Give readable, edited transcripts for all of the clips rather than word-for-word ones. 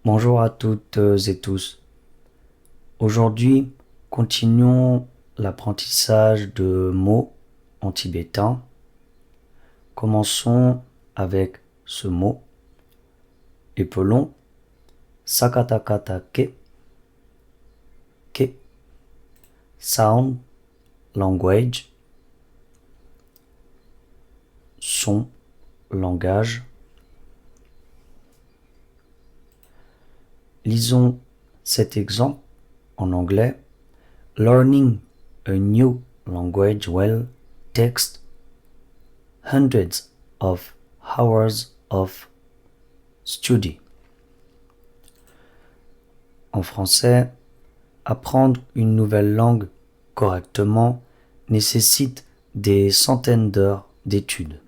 Bonjour à toutes et tous. Aujourd'hui, continuons l'apprentissage de mots en tibétain. Commençons avec ce mot. Appelons Sakatakata ke, sound, language, son, langage. Lisons cet exemple en anglais. Learning a new language well takes hundreds of hours of study. En français, apprendre une nouvelle langue correctement nécessite des centaines d'heures d'études.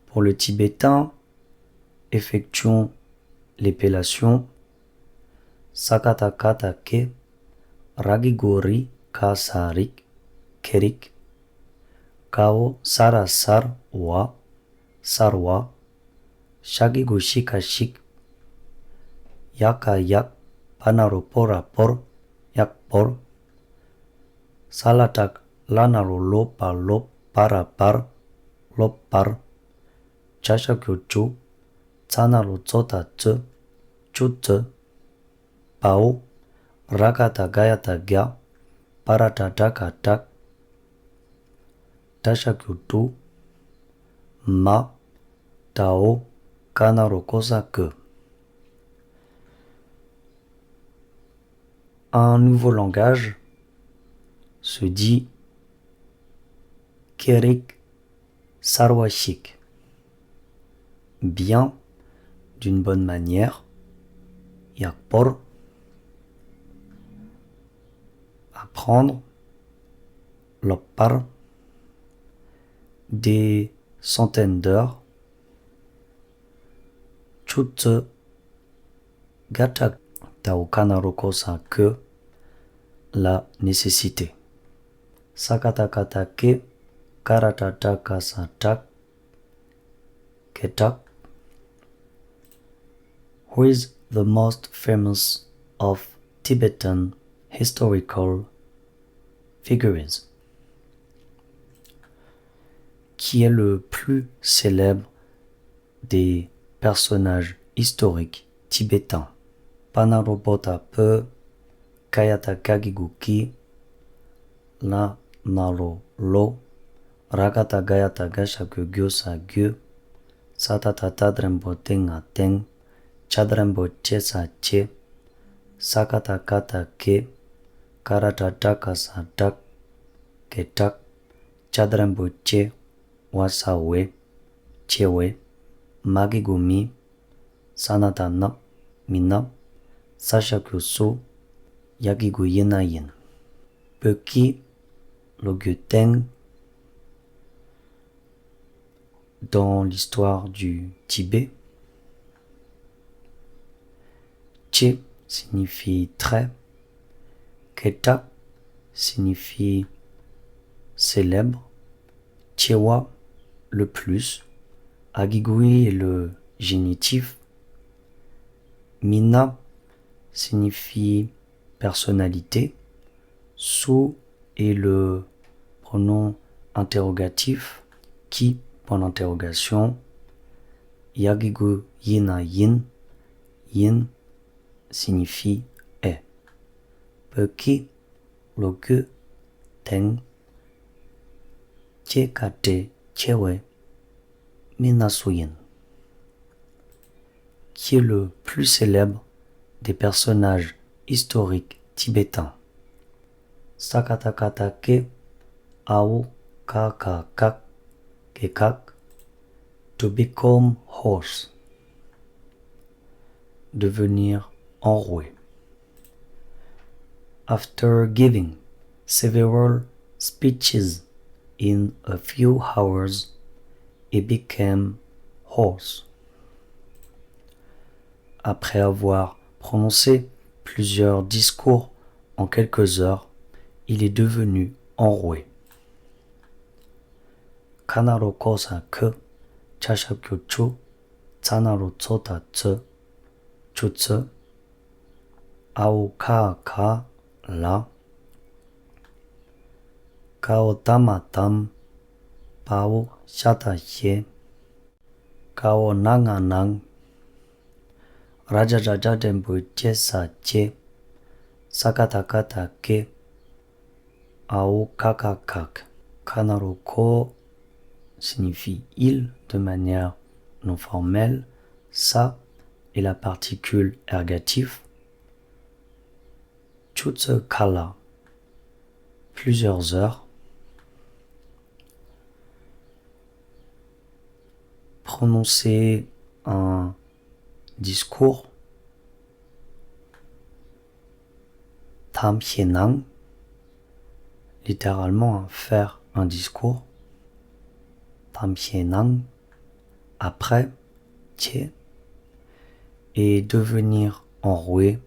Pour le tibétain, effectuons l'épellation Sakatakata ke Ragigori Kasarik Kerik Kao Sarasar wa Sarwa Shagigoshikashik Yakayak Panaroporapor Yakpor Salatak Lanarolo Parlo Parapar Lopar Chashakyocho Tsanaro Tsotatse Chutse Pao Rakatagayataga Paratatakatak Tashakyoto Ma Tao Kanarokosake. Un nouveau langage se dit Kerik Sarwashik. Bien, d'une bonne manière. Yakpor. Apprendre. Lopar. Des centaines d'heures. Chutse. Gatak. Taokanaroko que la nécessité. Sakatakatake. Karatatakasatak. Ketak. Who is the most famous of Tibetan historical figures? Qui est le plus célèbre des personnages historiques tibétains? Panaropotape, Kayatakagiguki, La Naro Lo, Rakatagayatagashakyogyo Sagyo, Satatatadremboteng Ateng, Chadremboche Sache, Sakatakata Ke, Karatataka Satak, Ketak, Chadremboche, Wasawe, Chewe, Magigumi, Sanatana, Mina, Sashakyoso, Yagiguyenayin. Peki, Loguteng. Dans l'histoire du Tibet, Che signifie très, Ketak signifie célèbre, Chewa le plus, Agigui est le génitif, Mina signifie personnalité, Su est le pronom interrogatif, Qui point d'interrogation, Yagigu Yina Yin, Yin signifie est. Peki Logu Teng Chekate Chewe Minasuyin. Qui est le plus célèbre des personnages historiques tibétains? Sakatakatake Ao Kakakak Kekak. To become horse. Devenir enroué. After giving several speeches in a few hours, he became hoarse. Après avoir prononcé plusieurs discours en quelques heures, il est devenu enroué. Kanarokosa ke Chashakyocho Tsanaro Tsotatse Chutse Ao ka ka la. Kao tamatam pao shata ye. Kao nanga nang. Raja raja dembo sa che. Sakatakata ke. Ao kakakak. Kanaro ko signifie il de manière non formelle. Ça est la particule ergative. Chutse kala. Plusieurs heures. Prononcer un discours. Tam hienang. Littéralement faire un discours. Tam hienang. Après. Tie. Et devenir enroué.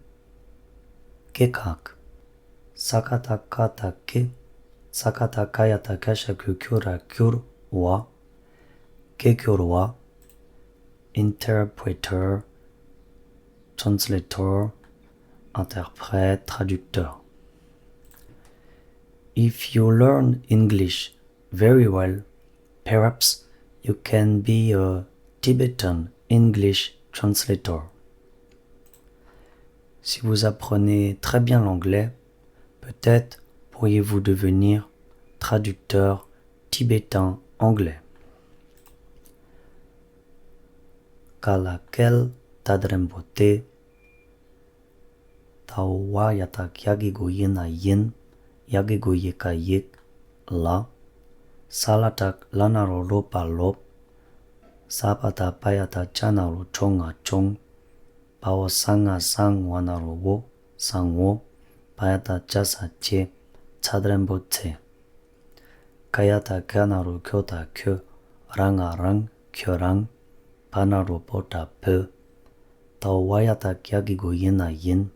Kekak. Sakatakatake. Sakatakayataka shakukyura kyur wa. Kekyurwa. Interpreter. Translator. Interprète, traducteur. If you learn English very well, perhaps you can be a Tibetan English translator. Si vous apprenez très bien l'anglais, peut-être pourriez-vous devenir traducteur tibétain anglais. Kalakel tadrembote. Tawa yatak yagigo yena yin. Yagigo yeka yek la. Salatak lanaro lopa lop. Sapata payata chanaro chonga chong. Pao sanga sang wanaro wo. Sang wo. Payata chasa che. Chadrembo che. Kayata kanaro kyota kyo. Ranga rang. Kyo rang. Panaro pota pe. Tawa yatak yagigo yena yin.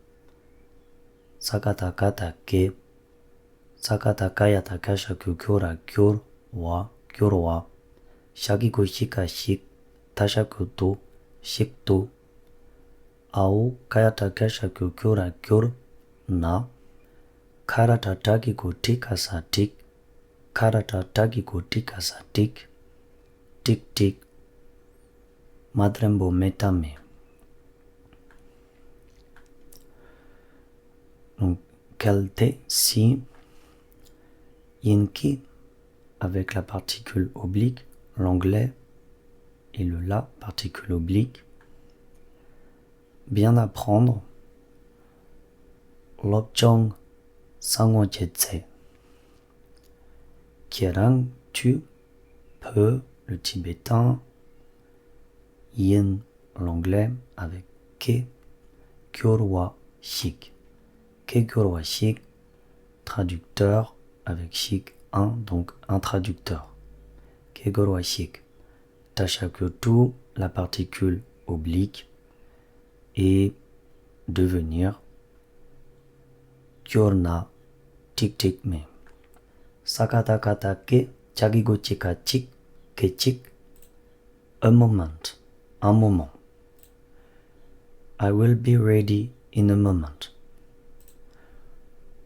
Sakatakata ke. Sakatakaya takasha kyura kyur wa kyurwa. Shagigo shika shik. Tashaku to shik to. Ao kaya takasha kyura kyur na. Karata tagigo tika sa tik. Karata tagigo tika sa tik. Tik tik. Madrembo metame. Donc, qualité si. Yinki avec la particule oblique, l'anglais et le la particule oblique. Bien apprendre. Lopchong sangwachetse. Kierang tu peux le tibétain. Yin l'anglais avec ke kyorwa shik. Ke kyorwa shik traducteur avec shik un, donc un traducteur. Kegorwa shik. Tashakyotu, la particule oblique, et devenir Kyorna tik tik me. Sakatakata ke chagigo chika chik ke chik. A moment, un moment. I will be ready in a moment.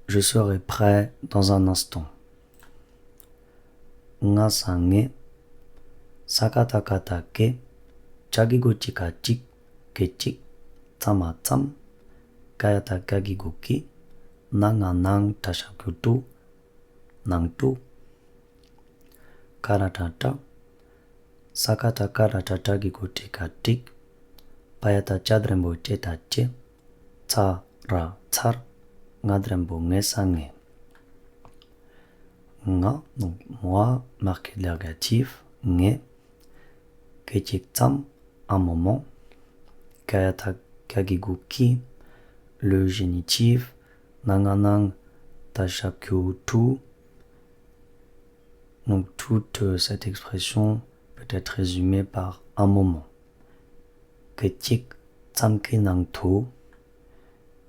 Je serai prêt dans un instant. Nga sange. Sakatakata ke. Chagigo chika chik ke chik. Tama tam. Kayata kagigo ki. Nanga nang tashakutu. Nang tu. Karatata. Sakata karatata gigo chika tik. Payata chadrembo cheta che. Tsa ra tsar. Ngadrembo nge sange. Nga, donc moi, marqué de l'ergatif. Nge. Kechik tam, un moment. Kayata kagigu ki, le génitif. Nanganang tashakyu tu. Donc toute cette expression peut être résumée par un moment. Kechik tsamki nang tu.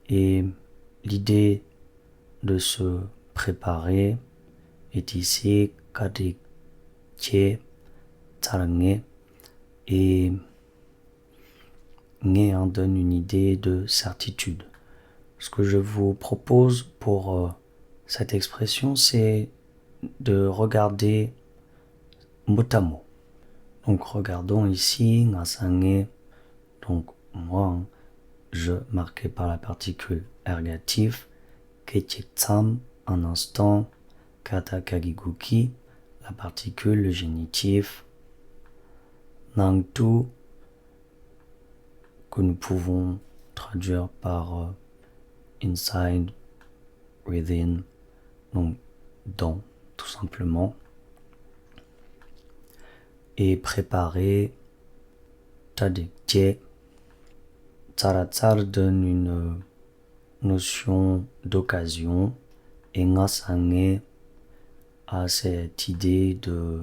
Et l'idée de se préparer est ici kadik che tsarange, et nge en donne une idée de certitude. ce que je vous propose pour cette expression, c'est de regarder mot à mot. Donc regardons ici, ngasange. Donc moi, je marqué par la particule ergative, kechitsam, un instant, kata kagiguki, la particule, le génitif, nangtu, que nous pouvons traduire par inside, within, donc dans, tout simplement. Et préparer, tadekje. Tsaratsar donne une notion d'occasion et ngasange a cette idée de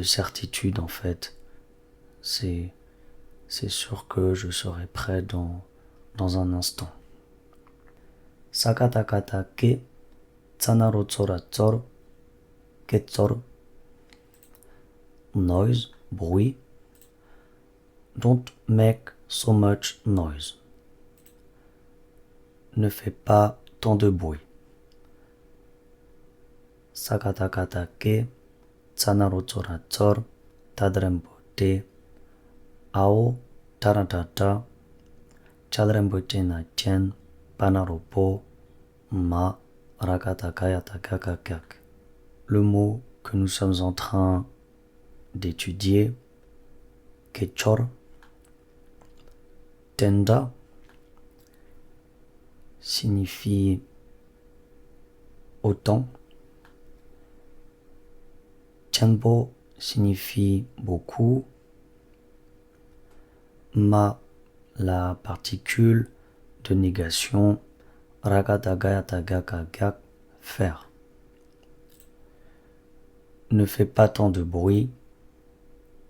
certitude en fait. C'est sûr que je serai prêt dans un instant. Sakatakata ke tsanaro tsoratsor ketsor. Noise, bruit. Don't make so much noise. Ne fais pas tant de bruit. Sakatakata ke tsanaro tsoratsor tadrembote. Ao taratata chadrembote na chen panaropo ma rakatakayatakakakak. Le mot que nous sommes en train d'étudier, kechor, tenda, signifie autant. Chenpo signifie beaucoup. Ma, la particule de négation, rakatagayatagakagak, faire. Ne fais pas tant de bruit.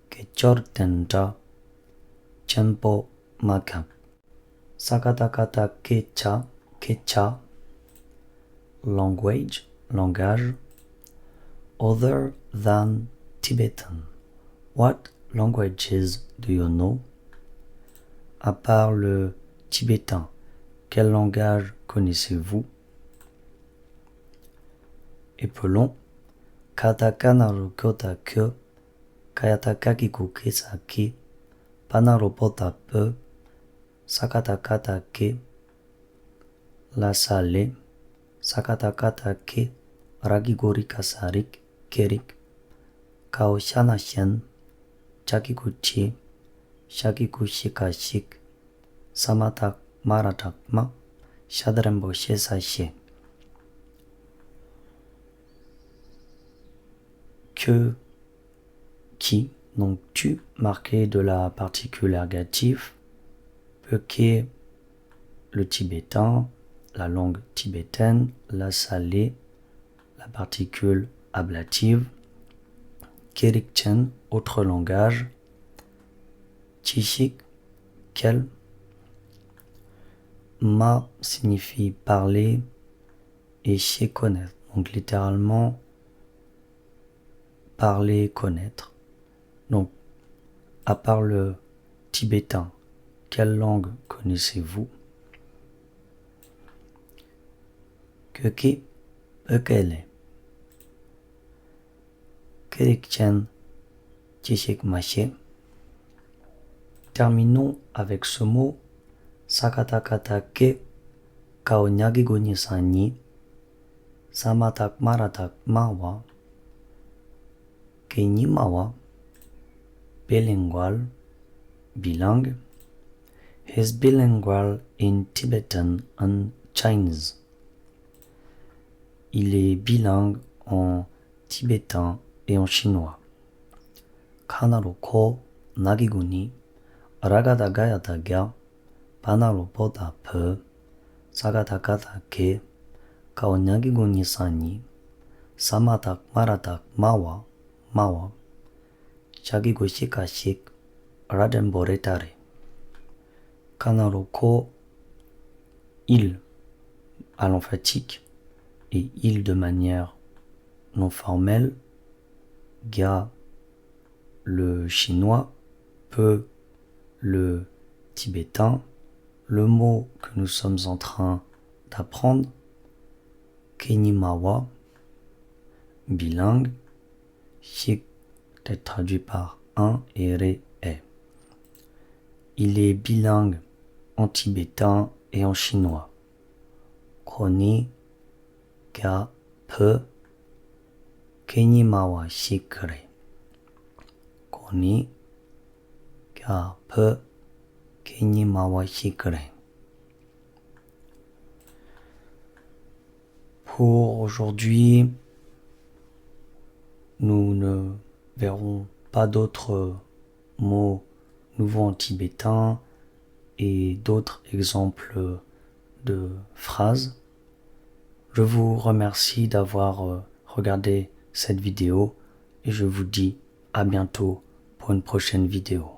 Kechor tenda, chenpo makan. Sakatakata kecha, kecha, language, langage, other than Tibetan. What languages do you know? À part le tibétain, quel langage connaissez-vous? Épelon, katakana rokota kyo, kayataka kikuke saki, panaropota pe, sakatakata ke, la sale, sakatakata ke, ragigori kasarik, kerik, kaoshana shen, chakikuchi, shakikushikashik, samatak maratakma, shadremboshe sashe. Que, qui, donc tu, marqué de la particule ergative, que, le tibétain, la langue tibétaine, la salée, la particule ablative, Kerikchen, autre langage, Chishik, quel, Ma signifie parler et chez connaître, donc littéralement parler, connaître. Donc, à part le tibétain, quelle langue connaissez-vous? Köki, ökele. Kerikchen, Chishik Maché. Terminons avec ce mot Sakatakata ke kaonyagi gonyesani samatak maratak mawa kenyi mawa bilingual bilingue. He's bilingual in Tibetan and Chinese. Il est bilingue en tibétain et en chinois. Kanaroko nagiguni ragadagayataga panarobota pe sagatakata ke kaonyagiguni sani samatak maratak mawa mawa chagigoshikashik rademboretare. Kanaroko, il à l'emphatique et il de manière non formelle, ga le chinois, peu le tibétain, le mot que nous sommes en train d'apprendre, Kenimawa, bilingue, Shik est traduit par un et Re est. Il est bilingue en tibétain et en chinois. Koni ga pe Kenimawa shikure. Koni ga pe Kenimawa shikure. Pour aujourd'hui, nous ne verrons pas d'autres mots nouveaux en tibétain et d'autres exemples de phrases. Je vous remercie d'avoir regardé cette vidéo et je vous dis à bientôt pour une prochaine vidéo.